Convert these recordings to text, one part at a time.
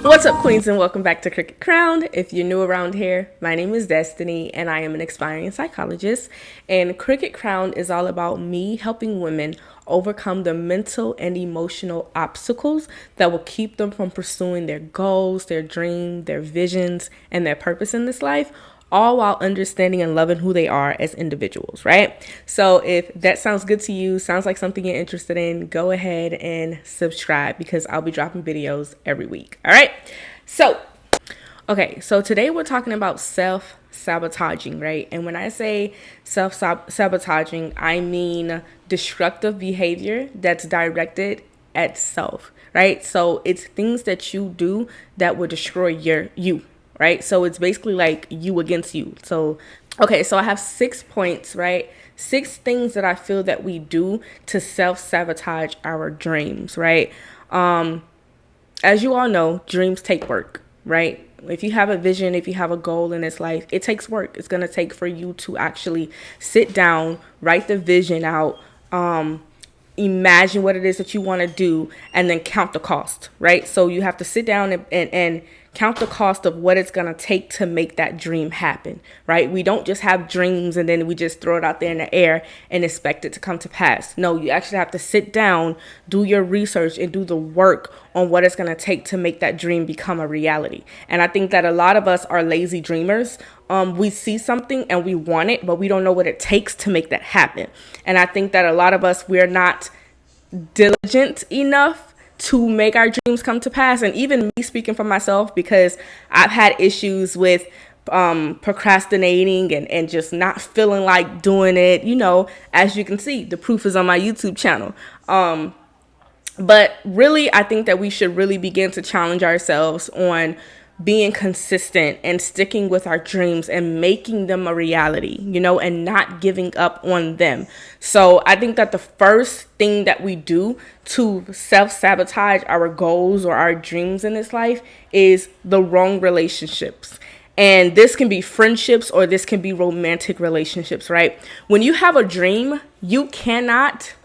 What's up, queens, and welcome back to Cricket Crowned. If you're new around here, my name is Destiny, and I am an aspiring psychologist. And Cricket Crowned is all about me helping women overcome the mental and emotional obstacles that will keep them from pursuing their goals, their dreams, their visions, and their purpose in this life, all while understanding and loving who they are as individuals, right? So if that sounds good to you, sounds like something you're interested in, go ahead and subscribe because I'll be dropping videos every week, all right? So today we're talking about self-sabotaging, right? And when I say self-sabotaging, I mean destructive behavior that's directed at self, right? So it's things that you do that will destroy you. Right? So it's basically like you against you. So I have 6 points, right? 6 things that I feel that we do to self-sabotage our dreams, right? As you all know, dreams take work, right? If you have a vision, if you have a goal in this life, it takes work. It's going to take for you to actually sit down, write the vision out, imagine what it is that you want to do, and then count the cost, right? So you have to sit down and count the cost of what it's going to take to make that dream happen, right? We don't just have dreams and then we just throw it out there in the air and expect it to come to pass. No, you actually have to sit down, do your research, and do the work on what it's going to take to make that dream become a reality. And I think that a lot of us are lazy dreamers. We see something and we want it, but we don't know what it takes to make that happen. And I think that a lot of us, we're not diligent enough to make our dreams come to pass. And even me speaking for myself, because I've had issues with procrastinating and just not feeling like doing it. You know, as you can see, the proof is on my YouTube channel. But really, I think that we should really begin to challenge ourselves on being consistent and sticking with our dreams and making them a reality, you know, and not giving up on them. So I think that the first thing that we do to self-sabotage our goals or our dreams in this life is the wrong relationships. And this can be friendships or this can be romantic relationships, right? When you have a dream, you cannot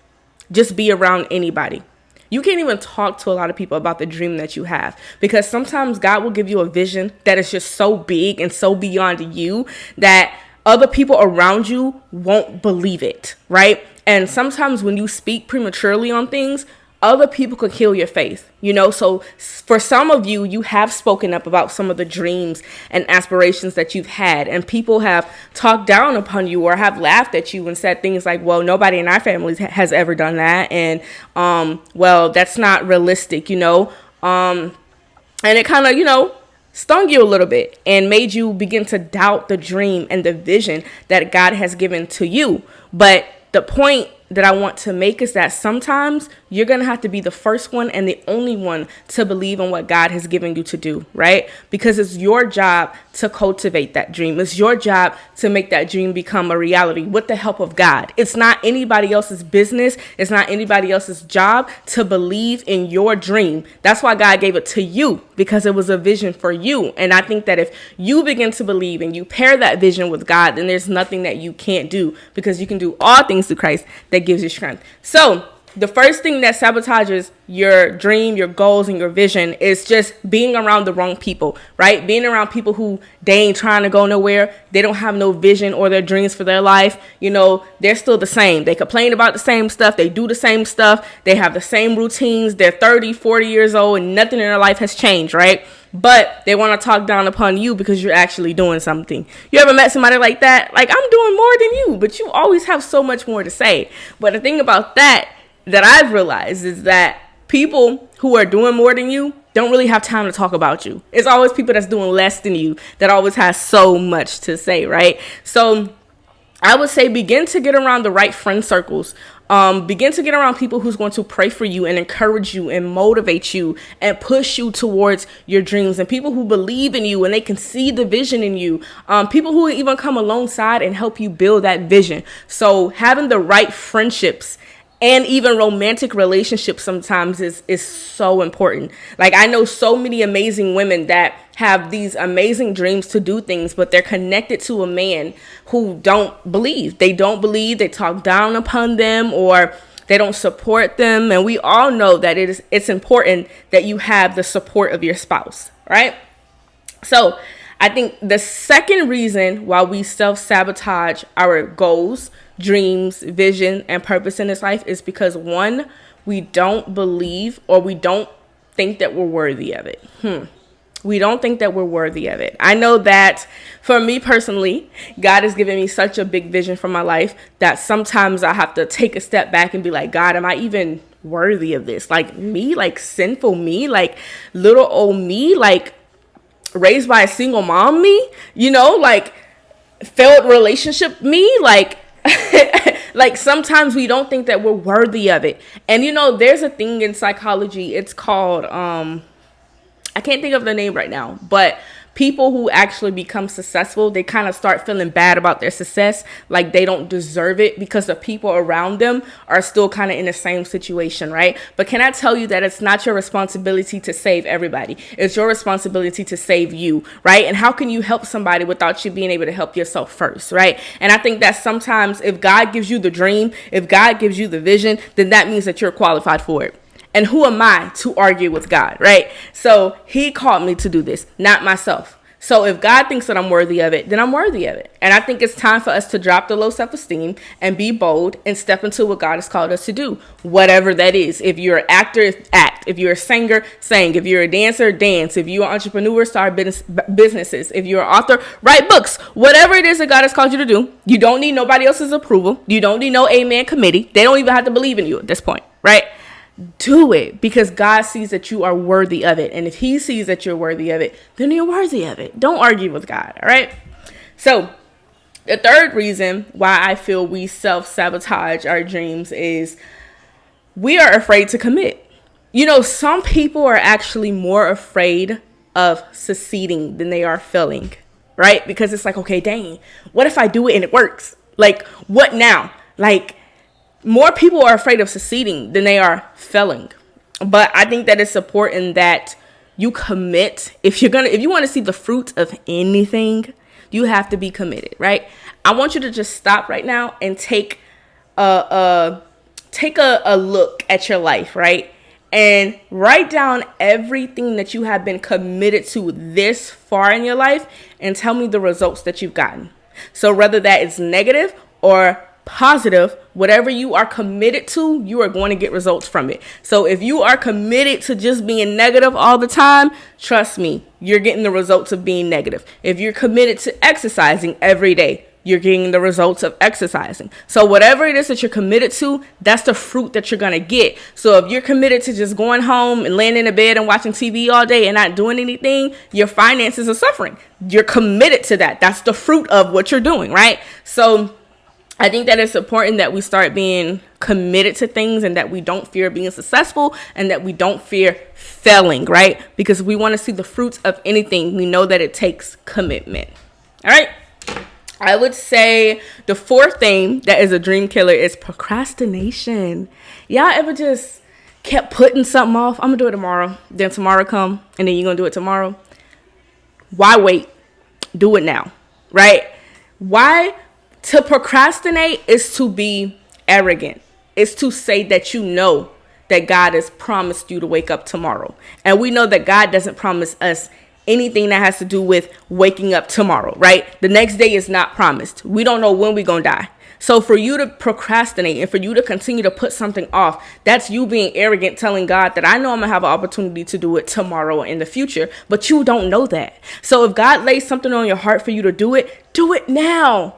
just be around anybody. You can't even talk to a lot of people about the dream that you have, because sometimes God will give you a vision that is just so big and so beyond you that other people around you won't believe it, right? And sometimes when you speak prematurely on things, other people could kill your faith, you know? So for some of you, you have spoken up about some of the dreams and aspirations that you've had, and people have talked down upon you or have laughed at you and said things like, well, nobody in our families has ever done that. And, well, that's not realistic, you know? And it kind of, you know, stung you a little bit and made you begin to doubt the dream and the vision that God has given to you. But the point that I want to make is that sometimes you're going to have to be the first one and the only one to believe in what God has given you to do, right? Because it's your job to cultivate that dream. It's your job to make that dream become a reality with the help of God. It's not anybody else's business. It's not anybody else's job to believe in your dream. That's why God gave it to you, because it was a vision for you. And I think that if you begin to believe and you pair that vision with God, then there's nothing that you can't do, because you can do all things through Christ that gives you strength. So the first thing that sabotages your dream, your goals, and your vision is just being around the wrong people, right? Being around people who they ain't trying to go nowhere. They don't have no vision or their dreams for their life. You know, they're still the same. They complain about the same stuff. They do the same stuff. They have the same routines. They're 30, 40 years old and nothing in their life has changed, right? But they want to talk down upon you because you're actually doing something. You ever met somebody like that? Like, I'm doing more than you, but you always have so much more to say. But the thing about that I've realized is that people who are doing more than you don't really have time to talk about you. It's always people that's doing less than you that always has so much to say, right? So I would say begin to get around the right friend circles. Begin to get around people who's going to pray for you and encourage you and motivate you and push you towards your dreams, and people who believe in you and they can see the vision in you. People who even come alongside and help you build that vision. So having the right friendships and even romantic relationships sometimes is so important. Like, I know so many amazing women that have these amazing dreams to do things, but they're connected to a man who don't believe. They don't believe, they talk down upon them, or they don't support them. And we all know that it's important that you have the support of your spouse. right? So I think the second reason why we self-sabotage our goals, dreams, vision, and purpose in this life is because, one, we don't believe or we don't think that we're worthy of it. We don't think that we're worthy of it. I know that for me personally, God has given me such a big vision for my life that sometimes I have to take a step back and be like, God, am I even worthy of this? Like me, like sinful me, like little old me, like raised by a single mom me, like failed relationship me, like like sometimes we don't think that we're worthy of it. And there's a thing in psychology, it's called I can't think of the name right now, but people who actually become successful, they kind of start feeling bad about their success, like they don't deserve it because the people around them are still kind of in the same situation, right? But can I tell you that it's not your responsibility to save everybody. It's your responsibility to save you, right? And how can you help somebody without you being able to help yourself first, right? And I think that sometimes if God gives you the dream, if God gives you the vision, then that means that you're qualified for it. And who am I to argue with God, right? So he called me to do this, not myself. So if God thinks that I'm worthy of it, then I'm worthy of it. And I think it's time for us to drop the low self-esteem and be bold and step into what God has called us to do, whatever that is. If you're an actor, act. If you're a singer, sing. If you're a dancer, dance. If you're an entrepreneur, start businesses. If you're an author, write books. Whatever it is that God has called you to do, you don't need nobody else's approval. You don't need no amen committee. They don't even have to believe in you at this point, right? Do it because God sees that you are worthy of it. And if he sees that you're worthy of it, then you're worthy of it. Don't argue with God. All right. So the third reason why I feel we self-sabotage our dreams is we are afraid to commit. Some people are actually more afraid of succeeding than they are failing, right? Because it's like, okay, dang, what if I do it and it works? Like, what now? Like, more people are afraid of succeeding than they are failing. But I think that it's important that you commit. If you want to see the fruit of anything, you have to be committed, right? I want you to just stop right now and take a look at your life, right? And write down everything that you have been committed to this far in your life and tell me the results that you've gotten. So whether that is negative or positive, whatever you are committed to, you are going to get results from it. So if you are committed to just being negative all the time, trust me, you're getting the results of being negative. If you're committed to exercising every day, you're getting the results of exercising. So whatever it is that you're committed to, that's the fruit that you're going to get. So if you're committed to just going home and laying in a bed and watching TV all day and not doing anything, your finances are suffering. You're committed to that. That's the fruit of what you're doing, right? So I think that it's important that we start being committed to things and that we don't fear being successful and that we don't fear failing, right? Because we want to see the fruits of anything. We know that it takes commitment. All right. I would say the fourth thing that is a dream killer is procrastination. Y'all ever just kept putting something off? I'm going to do it tomorrow. Then tomorrow come and then you're going to do it tomorrow. Why wait? Do it now, right? Why? To procrastinate is to be arrogant. It's to say that you know that God has promised you to wake up tomorrow. And we know that God doesn't promise us anything that has to do with waking up tomorrow, right? The next day is not promised. We don't know when we're going to die. So for you to procrastinate and for you to continue to put something off, that's you being arrogant, telling God that I know I'm going to have an opportunity to do it tomorrow or in the future, but you don't know that. So if God lays something on your heart for you to do it now.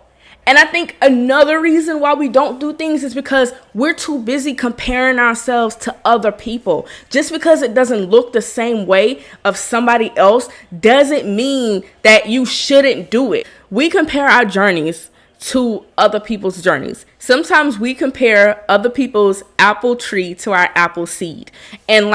And I think another reason why we don't do things is because we're too busy comparing ourselves to other people. Just because it doesn't look the same way of somebody else doesn't mean that you shouldn't do it. We compare our journeys to other people's journeys. Sometimes we compare other people's apple tree to our apple seed. And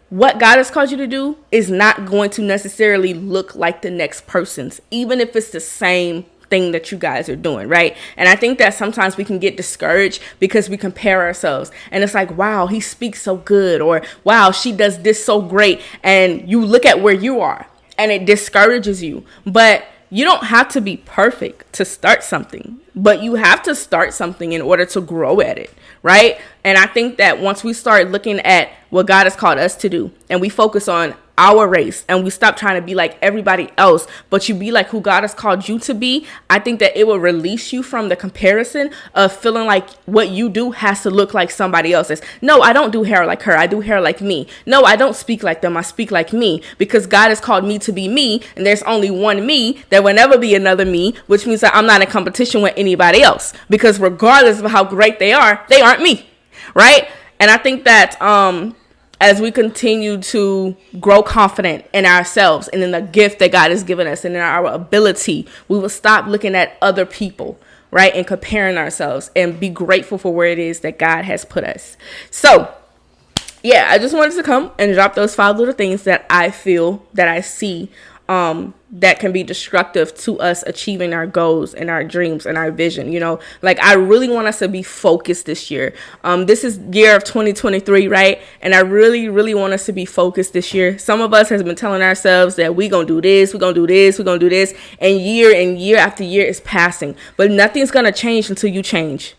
what God has called you to do is not going to necessarily look like the next person's, even if it's the same thing that you guys are doing, right? And I think that sometimes we can get discouraged because we compare ourselves and it's like, wow, he speaks so good, or wow, she does this so great, and you look at where you are and it discourages you. But you don't have to be perfect to start something, but you have to start something in order to grow at it, right? And I think that once we start looking at what God has called us to do and we focus on our race and we stop trying to be like everybody else, but you be like who God has called you to be, I think that it will release you from the comparison of feeling like what you do has to look like somebody else's. No, I don't do hair like her. I do hair like me. No, I don't speak like them. I speak like me, because God has called me to be me, and there's only one me. There will never be another me, which means that I'm not in competition with anybody else, because regardless of how great they aren't me, right? And I think that as we continue to grow confident in ourselves and in the gift that God has given us and in our ability, we will stop looking at other people, right, and comparing ourselves, and be grateful for where it is that God has put us. So, yeah, I just wanted to come and drop those 5 little things that I feel, that I see, that can be destructive to us achieving our goals and our dreams and our vision. You know, like, I really want us to be focused this year. This is year of 2023, right? And I really, really want us to be focused this year. Some of us has been telling ourselves that we're going to do this, we're going to do this, we're going to do this. And year after year is passing. But nothing's going to change until you change.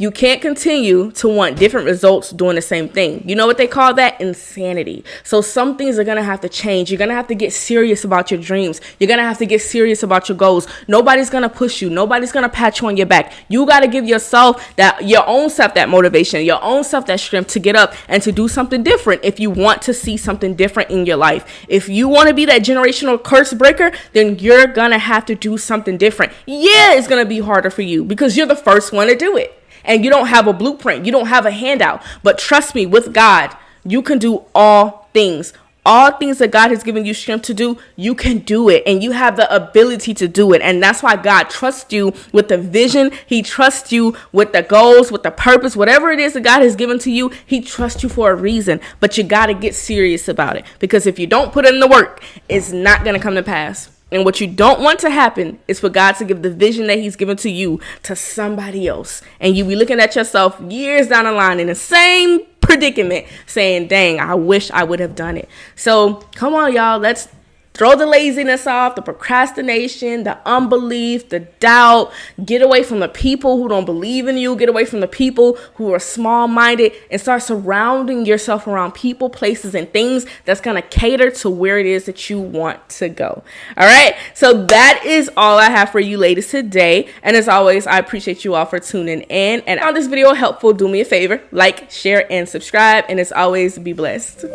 You can't continue to want different results doing the same thing. You know what they call that? Insanity. So some things are going to have to change. You're going to have to get serious about your dreams. You're going to have to get serious about your goals. Nobody's going to push you. Nobody's going to pat you on your back. You got to give yourself your own self that motivation, your own self that strength to get up and to do something different if you want to see something different in your life. If you want to be that generational curse breaker, then you're going to have to do something different. Yeah, it's going to be harder for you because you're the first one to do it. And you don't have a blueprint. You don't have a handout. But trust me, with God, you can do all things. All things that God has given you strength to do, you can do it. And you have the ability to do it. And that's why God trusts you with the vision. He trusts you with the goals, with the purpose, whatever it is that God has given to you. He trusts you for a reason. But you got to get serious about it. Because if you don't put in the work, it's not going to come to pass. And what you don't want to happen is for God to give the vision that he's given to you to somebody else. And you be looking at yourself years down the line in the same predicament saying, dang, I wish I would have done it. So come on, y'all. Let's throw the laziness off, the procrastination, the unbelief, the doubt. Get away from the people who don't believe in you. Get away from the people who are small-minded, and start surrounding yourself around people, places, and things that's going to cater to where it is that you want to go. All right. So that is all I have for you ladies today. And as always, I appreciate you all for tuning in. And on this video helpful, do me a favor, like, share, and subscribe. And as always, be blessed.